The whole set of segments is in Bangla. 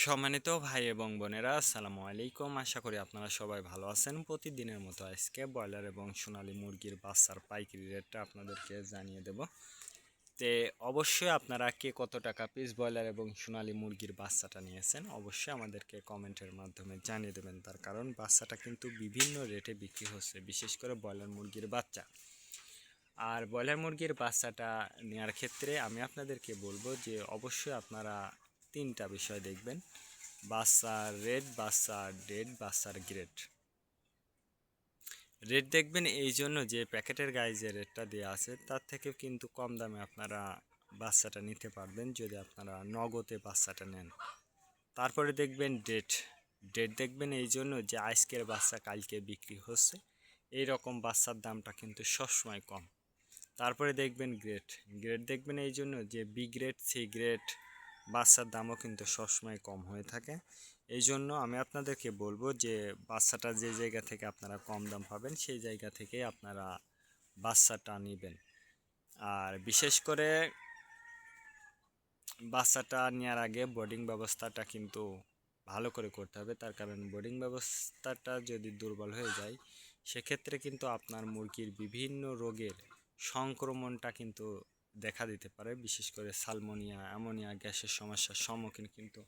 সম্মানিত ভাই এবং বোনেরা, আসসালামু আলাইকুম। আশা করি আপনারা সবাই ভালো আছেন। প্রতিদিনের মতো আজকে ব্রয়লার এবং সোনালী মুরগির বাচ্চার পাইকারি রেটটা আপনাদেরকে জানিয়ে দেব। তে অবশ্যই আপনারা কে কত টাকা পিস ব্রয়লার এবং সোনালী মুরগির বাচ্চাটা নিয়েছেন অবশ্যই আমাদেরকে কমেন্টের মাধ্যমে জানিয়ে দেবেন। তার কারণ বাচ্চাটা কিন্তু বিভিন্ন রেটে বিক্রি হচ্ছে, বিশেষ করে ব্রয়লার মুরগির বাচ্চা। আর ব্রয়লার মুরগির বাচ্চাটা নেওয়ার ক্ষেত্রে আমি আপনাদেরকে বলবো যে অবশ্যই আপনারা তিনটা বিষয় দেখবেন: বাচ্চার রেট, বাচ্চার ডেট, বাচ্চার গ্রেড। রেট দেখবেন এই জন্য যে প্যাকেটের গায়ে যে রেটটা দেওয়া আছে তার থেকে কিন্তু কম দামে আপনারা বাচ্চাটা নিতে পারবেন যদি আপনারা নগদে বাচ্চাটা নেন। তারপরে দেখবেন ডেট। ডেট দেখবেন এই জন্য যে আজকের বাচ্চা কালকে বিক্রি হচ্ছে, এই রকম বাচ্চার দামটা কিন্তু সবসময় কম। তারপরে দেখবেন গ্রেড। গ্রেড দেখবেন এই জন্য যে বি গ্রেড, সি গ্রেড বাচ্চার দামও কিন্তু সবসময় কম হয়ে থাকে। এই জন্য আমি আপনাদেরকে বলবো যে বাচ্চাটা যে জায়গা থেকে আপনারা কম দাম পাবেন সেই জায়গা থেকে আপনারা বাচ্চাটা নেবেন। আর বিশেষ করে বাচ্চাটা নেওয়ার আগে বোর্ডিং ব্যবস্থাটা কিন্তু ভালো করে করতে হবে। তার কারণ বোর্ডিং ব্যবস্থাটা যদি দুর্বল হয়ে যায় সেক্ষেত্রে কিন্তু আপনার মুরগির বিভিন্ন রোগের সংক্রমণটা কিন্তু দেখা দিতে পারে। বিশেষ করে সালমোনিয়া, অ্যামোনিয়া গ্যাসের সমস্যার সম্মুখীন কিন্তু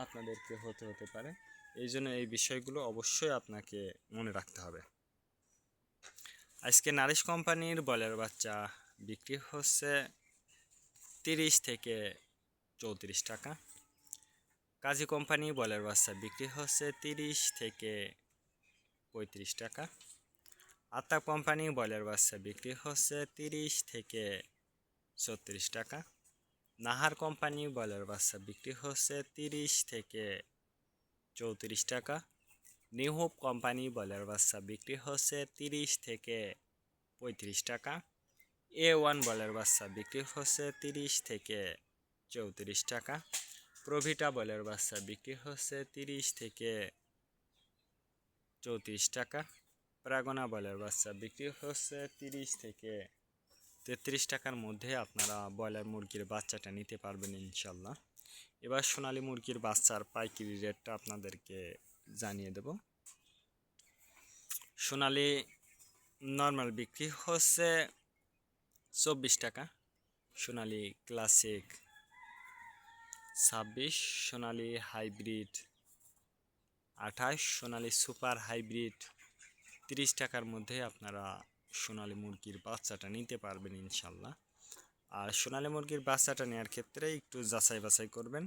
আপনাদেরকে হতে পারে। এই জন্য এই বিষয়গুলো অবশ্যই আপনাকে মনে রাখতে হবে। আজকে নারিশ কোম্পানির ব্রয়লার বাচ্চা বিক্রি হচ্ছে 30 থেকে 34 টাকা। কাজী কোম্পানি ব্রয়লার বাচ্চা বিক্রি হচ্ছে 30 থেকে 35 টাকা। আত্তা কোম্পানি ব্রয়লার বাচ্চা বিক্রি হচ্ছে 30 থেকে 36 টাকা। নাহার কোম্পানি ব্রয়লার বাচ্চা বিক্রি হচ্ছে 30 থেকে 34 টাকা। নিউ হোপ কোম্পানি ব্রয়লার বাচ্চা বিক্রি হচ্ছে 30 থেকে 35 টাকা। A1 ব্রয়লার বাচ্চা বিক্রি হচ্ছে 30 থেকে 34 টাকা। প্রভিটা ব্রয়লার বাচ্চা বিক্রি হচ্ছে 30 থেকে 34 টাকা। প্রাগনা ব্রয়লার বাচ্চা বিক্রি হচ্ছে 30 থেকে 33 টাকার মধ্যে আপনারা ব্রয়লার মুরগির বাচ্চাটা নিতে পারবেন ইনশাল্লাহ। এবার সোনালী মুরগির বাচ্চার পাইকারি রেটটা আপনাদেরকে জানিয়ে দেব। সোনালী নর্মাল বিক্রি হচ্ছে 24 টাকা, সোনালী ক্লাসিক 26, সোনালী হাইব্রিড 28, সোনালী সুপার হাইব্রিড 30 টাকার মধ্যে আপনারা সোনালী মুরগির বাচ্চাটা নিতে পারবেন ইনশাল্লাহ। আর সোনালী মুরগির বাচ্চাটা নেওয়ার ক্ষেত্রে একটু যাচাই বাছাই করবেন।